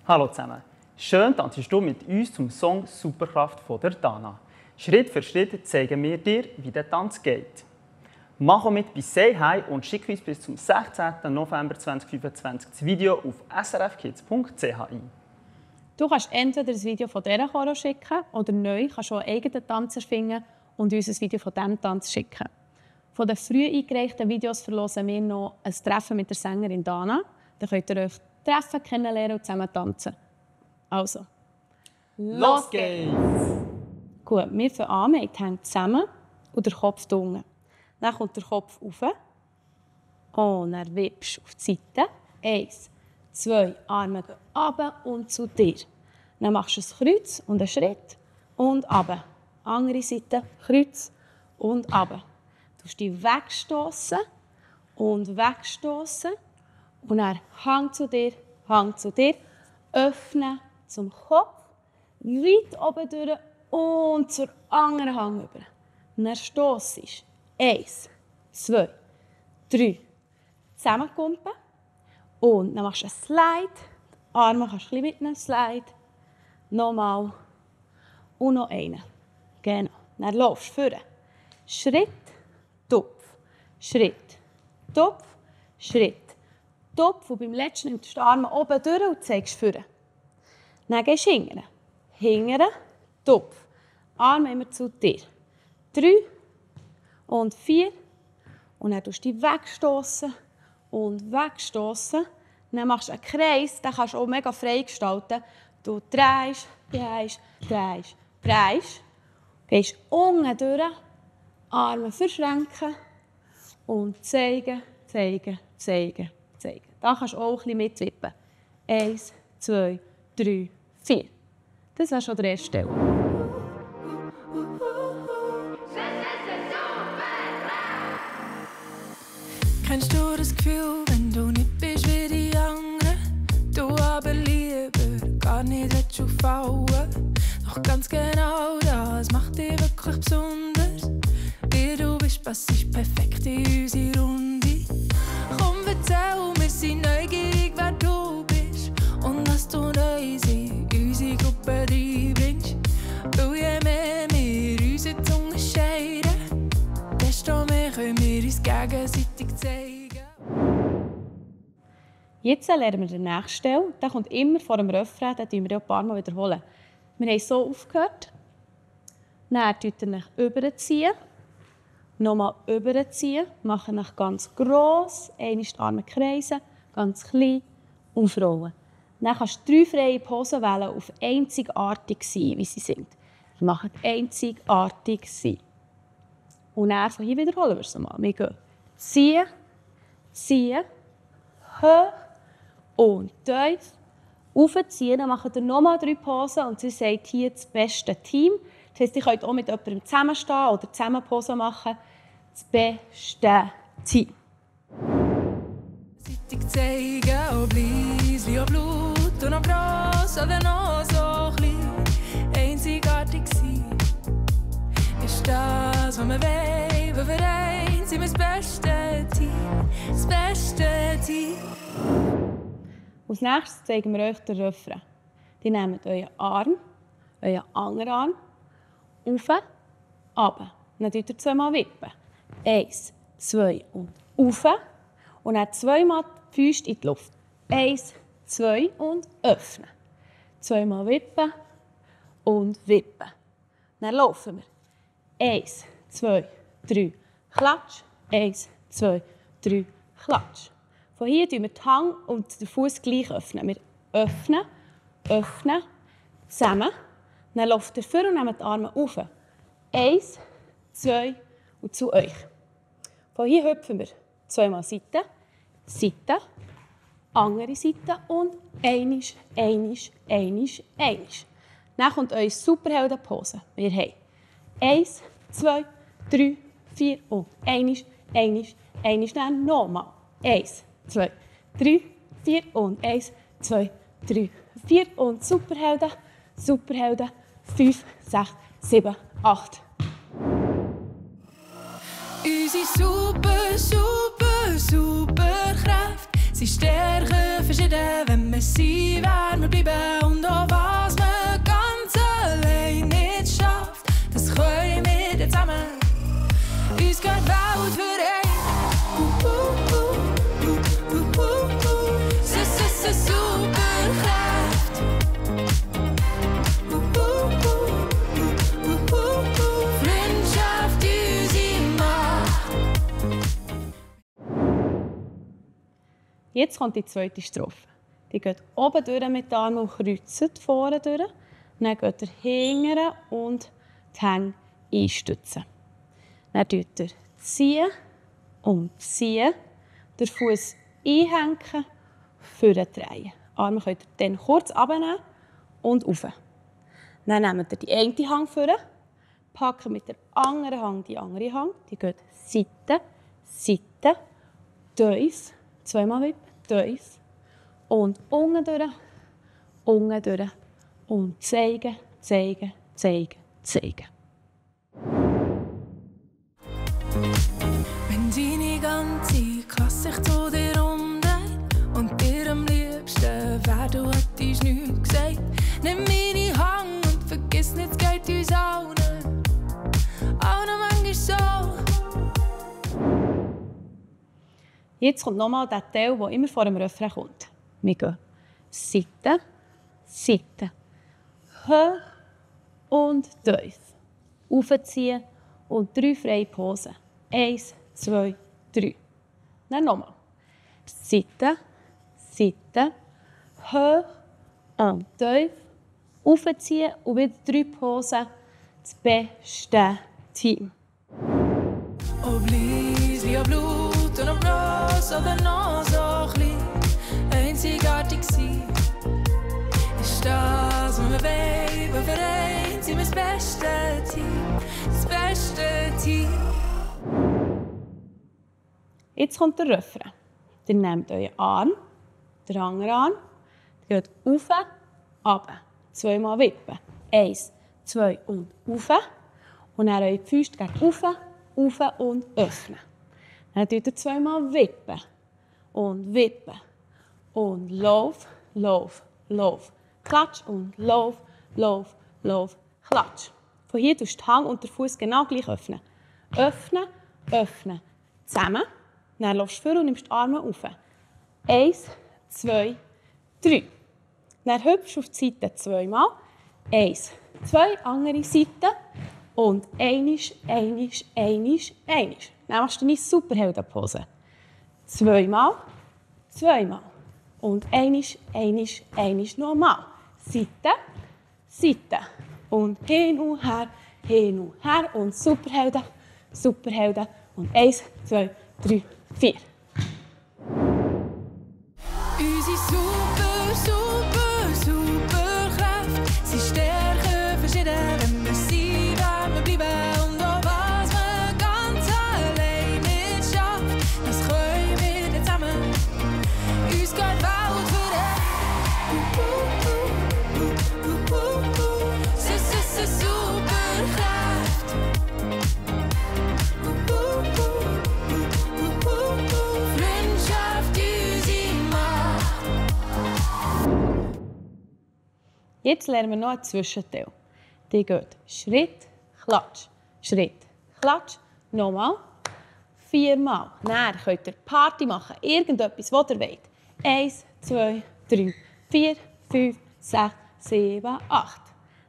Hallo zusammen. Schön tanzt du mit uns zum Song «Superkraft» von der Dana. Schritt für Schritt zeigen wir dir, wie der Tanz geht. Mach auch mit bei «Say Hi» und schick uns bis zum 16. November 2025 das Video auf srfkids.ch ein. Du kannst entweder das Video von dieser Choreo schicken oder neu kannst du einen eigenen Tanz erfinden und uns ein Video von diesem Tanz schicken. Von den früh eingereichten Videos verlosen wir noch ein Treffen mit der Sängerin Dana. Da könnt ihr euch treffen, kennenlernen und zusammen tanzen. Also, los geht's! Gut, wir fangen an, wir haben die Hände zusammen und der Kopf unten. Dann kommt der Kopf rauf. Und dann wippst du auf die Seite. 1, 2, Arme gehen runter und zu dir. Dann machst du ein Kreuz und einen Schritt und runter. Andere Seite, Kreuz und runter. Du musst dich wegstoßen und wegstoßen. Und dann Hang zu dir, öffnen zum Kopf, weit oben durch und zur anderen Hang über. Und dann stossst du. 1, 2, 3. Zusammenkumpen. Und dann machst du einen Slide. Die Arme kannst du ein bisschen mitnehmen. Slide. Nochmal. Und noch einen. Genau. Dann laufst du vor. Schritt, Tupf. Schritt, Tupf, Schritt. Topf und beim letzten nimmst du die Arme oben durch und zeigst vor. Dann gehst du hinten. Hinten, Topf. Arme immer zu dir. 3 und 4. Und dann tust du dich wegstoßen und wegstoßen. Dann machst du einen Kreis, den kannst du auch mega frei gestalten. Du drehst, drehst, drehst, drehst. Gehst unten durch, Arme verschränken und zeigen, zeigen, zeigen. Da kannst du auch ein bisschen mitwippen. 1, 2, 3, 4. Das war schon der erste Teil. Kennst du das Gefühl, wenn du nicht bist wie die anderen? Du aber lieber gar nicht willst auffallen. Doch ganz genau das macht dich wirklich besonders. Wie du bist, passt perfekt in unsere Runde. Komm, erzähl, wir sind neugierig, wer du bist und was du neu in unsere Gruppe reinbringst. Weil je mehr wir uns jetzt unterscheiden, desto mehr können wir uns gegenseitig zeigen. Jetzt lernen wir den nächsten Teil. Der kommt immer vor dem Refrain, den wir ein paar Mal wiederholen. Wir haben so aufgehört. Dann überziehen. Nochmal überziehen, machen nach ganz gross, einmal die Arme kreisen, ganz klein und rollen. Dann kannst du 3 freie Posen wählen, auf einzigartig sein, wie sie sind. Wir machen einzigartig sein. Und dann von hier wiederholen wir es mal. Wir gehen ziehen, ziehen, hoch und tief, aufziehen. Dann machen wir nochmal 3 Posen und sie sagt hier das beste Team. Das heisst, ihr könnt auch mit jemandem zusammenstehen oder zusammen Pose machen. Das beste Team. Seitig zeigen, ob Liesli, ob Blut und ob gross oder noch so klein. Einzigartig sein ist das, was wir wollen. Weil wir eins sind wir das beste Team. Das beste Team. Als nächstes zeigen wir euch den Refrain. Die nehmt euren Arm, euren anderen Arm, rauf, runter. Dann wippen ihr 2-mal wippen. 1, 2 und rauf. Und dann 2-mal die Füße in die Luft. 1, 2 und öffnen. 2-mal wippen und wippen. Dann laufen wir. 1, 2, 3, klatsch. 1, 2, 3, klatsch. Von hier öffnen wir die Hand und den Fuß gleich öffnen. Wir öffnen, öffnen, zusammen. Dann lauft ihr vor und nehmt die Arme auf. 1, 2 und zu euch. Von hier hüpfen wir 2-mal Seite, Seite, andere Seite und einisch. Dann kommt eure Superheldenpose. Wir haben 1, 2, 3, 4 und einisch. Dann nochmal. 1, 2, 3, 4 und 1, 2, 3, 4 und Superhelden. 5, 6, 7, 8. Unsere Superkraft sind Stärken verschieden, wenn wir sie werden wir bleiben. Und auch was man ganz allein nicht schafft, das können wir dann zusammen. Uns geht die Welt für ein. Superkraft. Freundschaft, unsere Macht. Jetzt kommt die zweite Strophe. Die geht oben durch mit den Armen und kreuzt vorne durch. Dann geht ihr hinten und die Hänge einstützen. Dann zieht ihr ziehen und ziehen, den Fuß einhängen, vordrehen. Arme könnt ihr dann kurz abnehmen und rauf. Dann nehmt ihr die eine Hand vor, packt mit der anderen Hand die andere Hand. Die geht Seite, Seite, tief, zweimal wippen, tief. Und unten durch und zeigen, zeigen, zeigen, zeigen. Wenn deine ganze Klasse sich zu dir umdreht und dir am liebsten wär, du hättest nichts gesagt. Nimm meine Hand und vergiss nicht, es geht uns allen. Auch noch manchmal so. Jetzt kommt nochmal der Teil, der immer vor dem Refrain kommt. Wir gehen Seite, Seite, hoch und tief. Aufziehen und 3 freie Posen. 1, 2, 3. Dann nochmal. Seite, Seite, hoch und tief. Aufziehen und wieder 3 Posen. Das beste Team. Ob Liesli, ob Blut und ob gross oder noch so klein, einzigartig sein. Ist das, was wir wollen, wo vereint sind wir das beste Team, das beste Team. Jetzt kommt der Refrain. Ihr nehmt euren Arm, den anderen Arm, geht rauf, runter. 2-mal wippen. 1, 2 und rauf. Und dann eure Füße gegen rauf, rauf und öffnen. Dann tut ihr 2-mal wippen. Und wippen. Und lauf, lauf, lauf. Klatsch und lauf, lauf, lauf, klatsch. Von hier tust du die Hand und den Fuß genau gleich öffnen. Öffnen, öffnen. Zusammen. Dann laufst du vor und nimmst die Arme auf. 1, 2, 3. Dann hüpfst du auf die Seite 2-mal. 1, 2, andere Seite. Und einisch. Dann machst du deine Superheldenpose. 2-mal, 2-mal. Und einisch nochmal. Seite, Seite. Und hin und her. Und Superhelden. Und 1, 2, 3, 4. Unsere Superkraft. Sie stärken verschieden, wenn wir sie werden wir bleiben. Und auch was man ganz allein nicht schafft, das können wir dann zusammen. Uns geht die Welt für ein. Superkraft. Freundschaft, unsere Macht. Jetzt lernen wir noch einen Zwischenteil. Die geht Schritt, Klatsch, Schritt, Klatsch. Nochmal. 4-mal. Dann könnt ihr Party machen. Irgendetwas, was ihr wollt. 1, 2, 3, 4, 5, 6, 7, 8.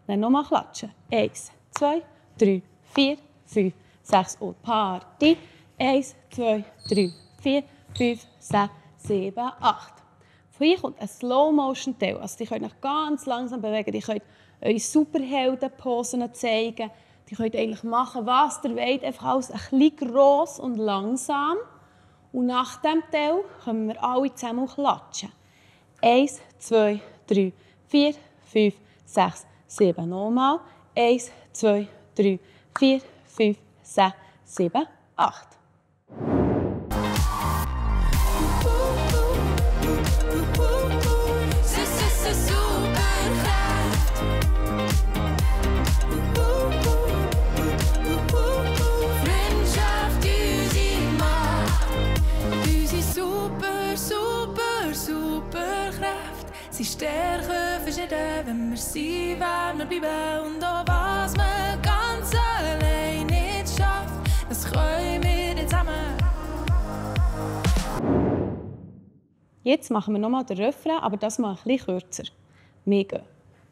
Dann nochmal klatschen. 1, 2, 3, 4, 5, 6 und Party. 1, 2, 3, 4, 5, 6, 7, 8. Von hier kommt ein Slow-Motion-Teil. Also die könnt euch ganz langsam bewegen. Die könnt eure Superhelden-Posen zeigen. Die könnt eigentlich machen, was ihr wollt. Einfach alles ein bisschen gross und langsam. Und nach diesem Teil können wir alle zusammen klatschen. 1, 2, 3, 4, 5, 6, 7. Nochmal. 1, 2, 3, 4, 5, 6, 7, 8. Superkraft. Freundschaft, unsere Macht. Unsere Superkraft. Sie stärken verschieden, wenn wir sie werden, wir bleiben. Und auch was man ganz allein nicht schafft, das können wir nicht zusammen. Jetzt machen wir nochmal den Refrain, aber das mal ein bisschen kürzer. Wir gehen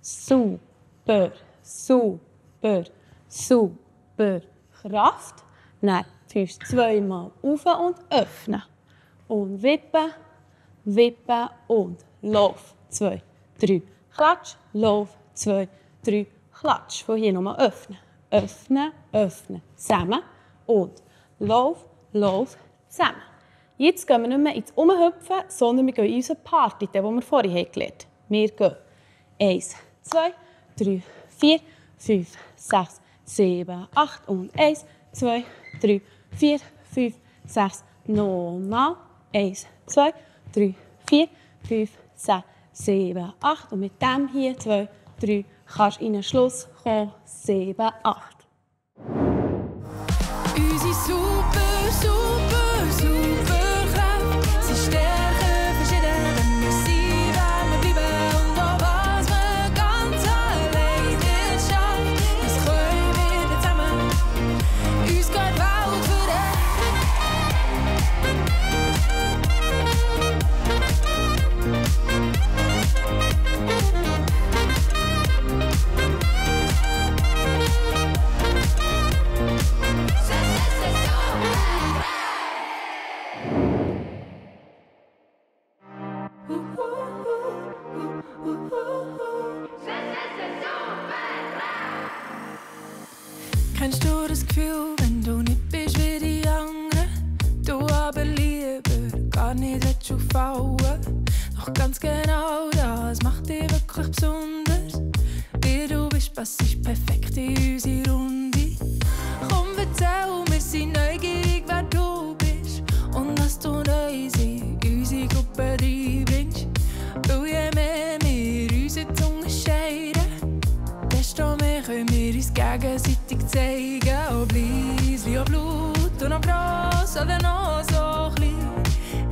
super, super, super. Kraft. Dann Füße zweimal auf und öffnen. Und wippen, wippen und lauf. 2, 3, klatsch, lauf. 2, 3, klatsch. Von hier nochmal öffnen. Öffnen, öffnen. Zusammen. Und lauf, lauf, zusammen. Jetzt gehen wir nicht mehr ins Umhüpfen, sondern wir gehen in unsere Party, die wir vorhin gelernt haben. Wir gehen 1, 2, 3, 4, 5, 6, 7, 8 und 1, 2, 3, 4, 5, 6, nochmal. 1, 2, 3, 4, 5, 6, 7, 8. Und mit dem hier 2, 3 kannst du in den Schluss kommen. 7, 8. Unsere super, super, super Kraft. Sie stärken verschieden, wenn wir sie werden, wir bleiben. Und auch was man ganz allein nicht schafft, das können wir nicht zusammen. Uns geht die Welt voran. Kennst du das Gefühl, wenn du nicht bist wie die anderen? Du aber lieber gar nicht willst auffallen. Doch ganz genau das macht dich wirklich besonders. Wie du bist, passest perfekt in unsere Runde. Komm, erzähl, wir sind neugierig, wer du bist. Und was du neu in unsere Gruppe reinbringst. Weil je mehr wir uns jetzt unterscheiden, desto mehr können wir uns gegenseitig zeigen. Ob Liesli, ob Blut und ob gross oder noch so klein.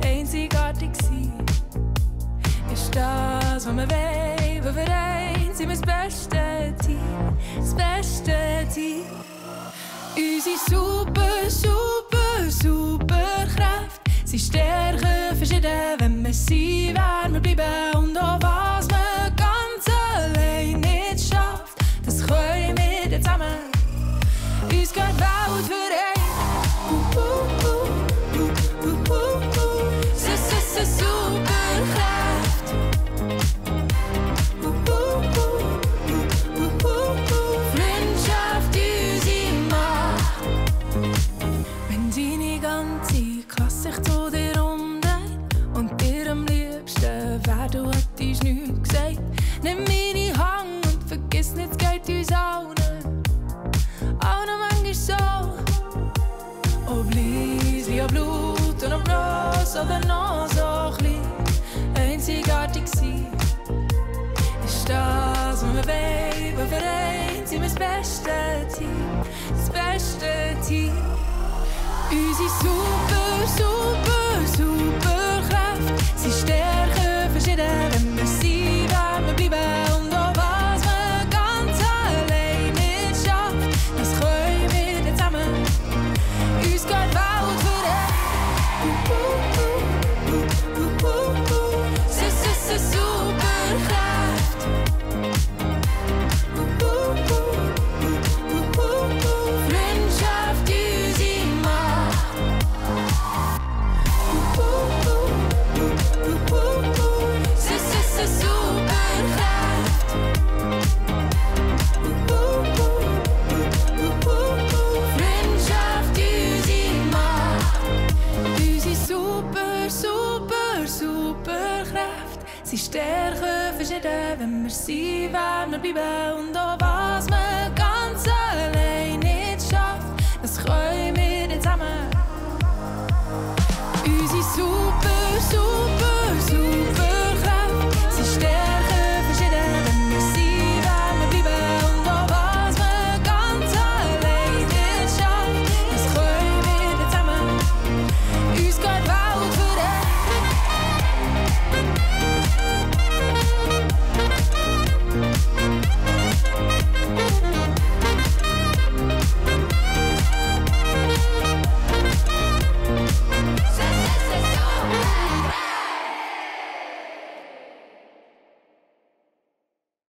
Einzigartig sein ist das, was wir wollen. Weil wir eins sind wir das beste Team. Das beste Team. Unsere super, super, super Kraft. Sie stärken verschieden, wenn wir sie werden, wir bleiben. Und auch was man ganz allein nicht schafft, das können wir nicht zusammen. Uns geht die Welt für ein. Super Kraft. Freundschaft, unsere Macht. Wenn deine ganze Klasse sich zu dir umdreht und dir am liebsten wer du hättest nichts gesagt, nimm meine Hand und vergiss nicht, es geht uns allen. Auch noch manchmal so. Ob Liesli, ob Blut und ob gross oder noch so klein. Einzigartig sein ist das, was wir wollen. Weil wir eins sind wir das beste Team. Das beste Team. Unsere super, super, super Kraft. Sie stärken verschieden, wenn wir sie werden, wir bleiben. Und auch was man ganz allein nicht schafft, das können wir nicht zusammen. Uns geht die Welt voran. Super Kraft. Freundschaft, unsere Macht. Super Kraft. Freundschaft, unsere Macht. Unsere super, super, super Kraft. Sie stärken verschieden, wenn wir sie werden, wir bleiben. Und auch was man ganz allein nicht schafft, das können wir